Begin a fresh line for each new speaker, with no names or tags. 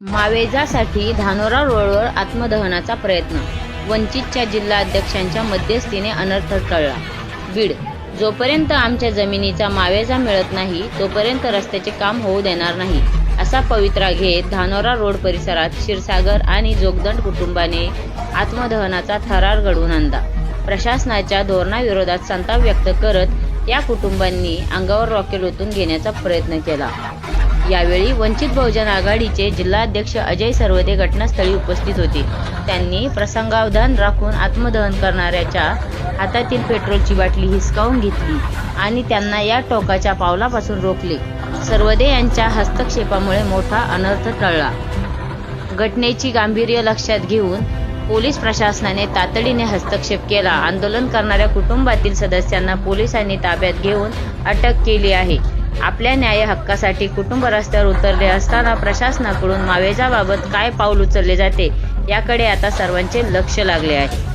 मावेजासाठी धानोरा रोडवर आत्मदहनाचा प्रयत्न, वंचितच्या जिल्हा अध्यक्षांच्या मध्यस्थीने अनर्थ टळला. बीड, जोपर्यंत आमच्या जमिनीचा मावेजा मिळत नाही तोपर्यंत रस्त्याचे काम होऊ देणार नाही, असा पवित्रा घेत धानोरा रोड परिसरात क्षीरसागर आणि जोगदंड कुटुंबाने आत्मदहनाचा थरार घडवून आणला. प्रशासनाच्या धोरणाविरोधात संताप व्यक्त करत या कुटुंबांनी अंगावर रॉकेल ओतून घेण्याचा प्रयत्न केला. यावेळी वंचित बहुजन आघाडीचे जिल्हाध्यक्ष अजय सरवदे घटनास्थळी उपस्थित होते. त्यांनी प्रसंगावधान राखून आत्मदहन करणाऱ्याच्या हातातील पेट्रोलची बाटली हिसकावून घेतली आणि त्यांना या टोकाच्या पावलापासून रोखले. सरवदे यांच्या हस्तक्षेपामुळे मोठा अनर्थ टळला. घटनेची गांभीर्य लक्षात घेऊन पोलीस प्रशासनाने तातडीने हस्तक्षेप केला. आंदोलन करणाऱ्या कुटुंबातील सदस्यांना पोलिसांनी ताब्यात घेऊन अटक केली आहे. आपल्या न्याय हक्कासाठी कुटुंब रस्त्यावर उतरले असताना प्रशासनाकडून मावेजाबाबत काय पाऊल उचलले जाते याकडे आता सर्वांचे लक्ष लागले आहे.